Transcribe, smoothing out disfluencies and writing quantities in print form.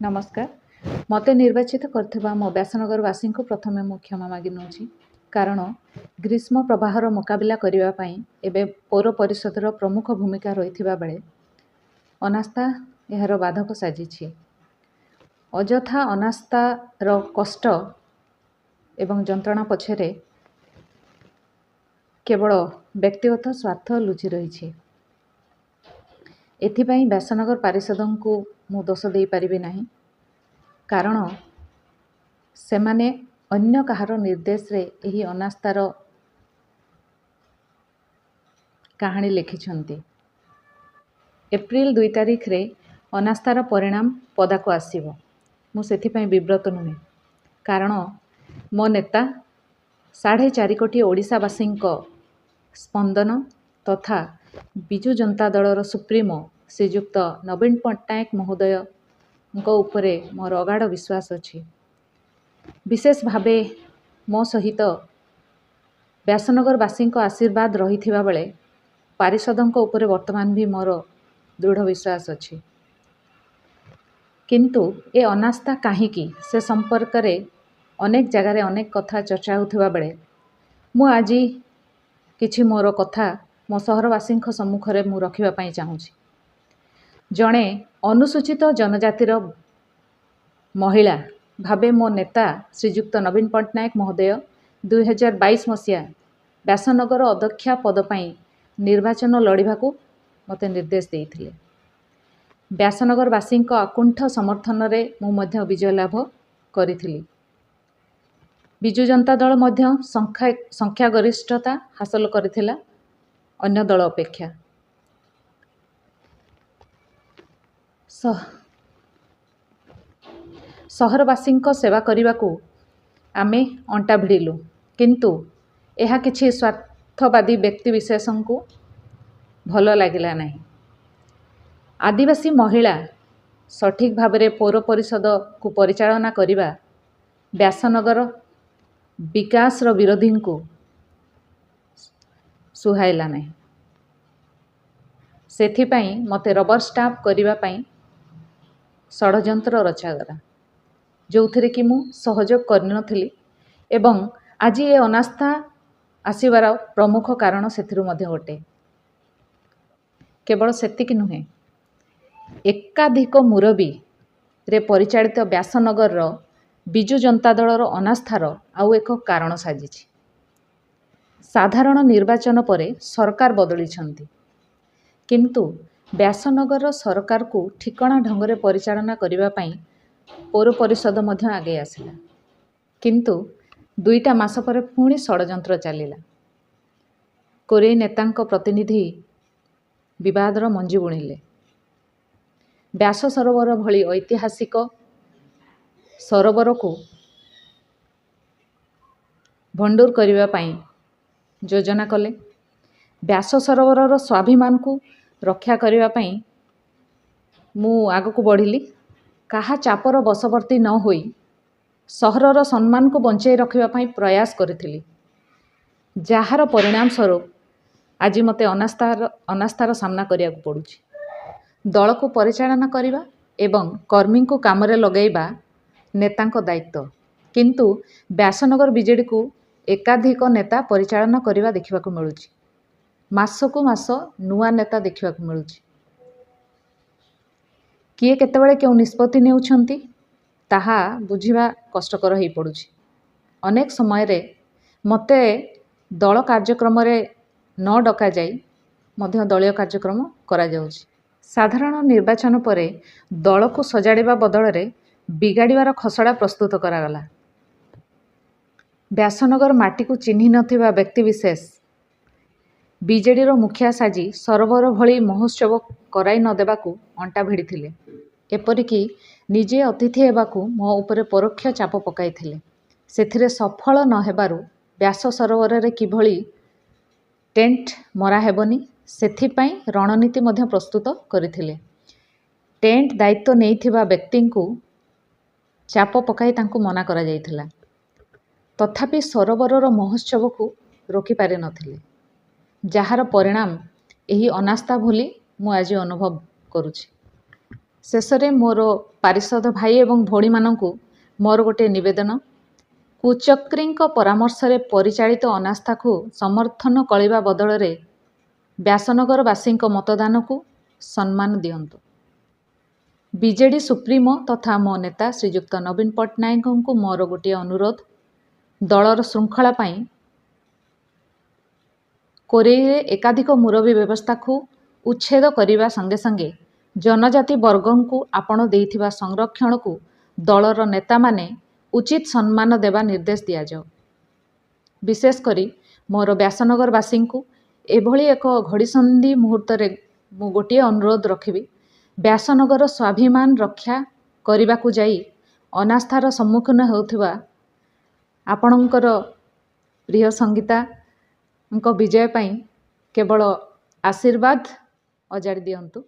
नमस्कार मते निर्वाचित करथिबा मो व्यासनगरवासी को प्रथमे मु क्षमा मागि नउछि कारण ग्रीष्म प्रवाहर मुकाबिला करिबा पई एबे पौर परिषदर प्रमुख भूमिका रहिथिबा बेले अनास्था एहर बाधक साजिछि। अजथा अनास्थार कष्ट एवं जंत्रणा पछरे केवल व्यक्तिगत स्वार्थ लुचि रही। एथिपाई व्यासनगर पारिषदों को मु दोष दे पारिबि नाही कारण सेमाने अन्य कहार निर्देश रे एही अनास्थार कहानी लिखिछंती। एप्रिल 2 तारिख रे अनास्थार परिणाम पदाको आसीबो। मु सेथिपाई विब्रत नुहे कारण मो नेता 4.5 कोटी ओडिशावासी स्पंदन तथा बिजु जनता दलर सुप्रीमो श्रीयुक्त नवीन पट्टनायक महोदय उपरे मोर अगाध विश्वास अछि। विशेष भावे मो सहित व्यासनगरवासी आशीर्वाद रही बेले पारिषदों उपरे वर्तमान भी मोर दृढ़ विश्वास अछि। किंतु ए अनास्था काहीकि से संपर्क रे अनेक जगार अनेक कथा चर्चा होथिबा बेले मु आज किछि मोर कथा मो सहरवासी सम्मुख रे मु रखिबा पई चाहूछि। जणे अनुसूचित जनजातिर महिला भावे मो नेता श्रीयुक्त नवीन पट्टनायक महोदय 2022 मसीहा व्यासनगर अध्यक्षा पद पई निर्वाचन लड़िबा को मते निर्देश देइथिले। व्यासनगरवासी आकुंठ समर्थन रे मु मध्य विजय लाभ करिथिली। बिजु जनता दल मध्य संख्या गरिष्ठता हासिल करिथिला अन्य दल अपेक्षा। सहरवासी सेवा करने को आमे अंटा भिड़िलु किंतु यह किछि स्वार्थवादी व्यक्तिविशेष को भल लगिला नहीं। आदिवासी महिला सठिक भाव में पौर परिषद को परिचालना करने व्यासनगर विकास विरोधी को सुहाइला नहीं। सेथिपाई मते रबर स्टाम्प करने षड्यंत्र रचागला जो थे कि मु सहयोग करनी एवं आज ये अनास्था आसबार प्रमुख कारण से गोटे। केवल सेतिक नुहे एकाधिक मुरबी रे परिचालित व्यासनगर बिजु जनता दलर अनास्थार आउ एक कारण साजिछि। साधारण निर्वाचन परे सरकार बदली छंती किंतु व्यासनगर सरकार को ठिकणा ढंग परिचालना करने पाई पौर परिषद मध्य आगे आसिला किंतु 2टा मास पर पुणी षड्यंत्र चलिला। कोरेई नेतांक प्रतिनिधि विवादर मंजी बुणिले। व्यास सरोवर भली ऐतिहासिक सरोवर को भंडूर करने पाई योजना कले। व्यास सरोवर स्वाभिमान को रक्षा करने पाई मु आगको बढ़िली। कहा चापर बशवर्ती न होई सहरर सम्मान को बंचाई रखापी प्रयास करी जार परिणाम स्वरूप आज मते अनास्थार सामना करिया पड़ुछि। दल को परिचालना करने एवं कर्मी को काम रे लगैबा नेतांक दायित्व किंतु व्यासनगर बीजेडी को एकाधिक नेता परिचालना करने देखा मिलुछि। मासकु मास नुआ नेता देखा मिलुछि। किए केतेबेले केउ निष्पत्ति नेउछंती ताहा बुझिबा कष्टकर हो पड़ुछि। अनेक समय रे मते दल कार्यक्रम रे न डका जाई मध्य दलीय कार्यक्रम करा जाउछि। साधारण निर्वाचन परे दल को सजाड़िबा बदल रे बिगाड़िबार खसड़ा प्रस्तुत करागला। व्यासनगर माटी को चिन्हि नथिबा व्यक्तिविशेष बीजेडी मुखिया साजी सरोवर भली महोत्सव कराई नदेबाकू अंटा भिड़िथिले। एपरिकी निजे अतिथि हेबाकू मो उपरे परोक्ष चाप पकाइथिले। सेथिरे सफल न हेबारु व्यास सरोवर रे किभली टेंट मरा हेबनी सेथिपाई रणनीति मध्य प्रस्तुत करिथिले। टेंट दायित्व नेइथिबा व्यक्ति को चाप पकाई तांकू मना करा जाइथिला तथापि सरोवर महोत्सव को रोकी पारि नथिले जार परिणाम यही अनास्था भली मु आज अनुभव करुछि। ଶେଷରେ ମୋର ପାରିଷଦ ଭାଇ ଏବଂ ଭଉଣୀମାନଙ୍କୁ ମୋର ଗୋଟିଏ ନିବେଦନ, କୁଚକ୍ରୀଙ୍କ ପରାମର୍ଶରେ ପରିଚାଳିତ ଅନାସ୍ଥାକୁ ସମର୍ଥନ କରିବା ବଦଳରେ ବ୍ୟାସନଗରବାସୀଙ୍କ ମତଦାନକୁ ସମ୍ମାନ ଦିଅନ୍ତୁ। ବିଜେଡି ସୁପ୍ରିମୋ ତଥା ମୋ ନେତା ଶ୍ରୀଯୁକ୍ତ ନବୀନ ପଟ୍ଟନାୟକଙ୍କୁ ମୋର ଗୋଟିଏ ଅନୁରୋଧ, ଦଳର ଶୃଙ୍ଖଳା ପାଇଁ କୋରେଇରେ ଏକାଧିକ ମୁରବୀ ବ୍ୟବସ୍ଥାକୁ ଉଚ୍ଛେଦ କରିବା ସଙ୍ଗେ ସଙ୍ଗେ ଜନଜାତି ବର୍ଗଙ୍କୁ ଆପଣ ଦେଇଥିବା ସଂରକ୍ଷଣକୁ ଦଳର ନେତାମାନେ ଉଚିତ ସମ୍ମାନ ଦେବା ନିର୍ଦ୍ଦେଶ ଦିଆଯାଉ। ବିଶେଷ କରି ମୋର ବ୍ୟାସନଗରବାସୀଙ୍କୁ ଏଭଳି ଏକ ଘଡ଼ିସନ୍ଧି ମୁହୂର୍ତ୍ତରେ ମୁଁ ଗୋଟିଏ ଅନୁରୋଧ ରଖିବି, ବ୍ୟାସନଗର ସ୍ୱାଭିମାନ ରକ୍ଷା କରିବାକୁ ଯାଇ ଅନାସ୍ଥାର ସମ୍ମୁଖୀନ ହେଉଥିବା ଆପଣଙ୍କର ପ୍ରିୟ ସଙ୍ଗୀତାଙ୍କ ବିଜୟ ପାଇଁ କେବଳ ଆଶୀର୍ବାଦ ଅଜାଡ଼ି ଦିଅନ୍ତୁ।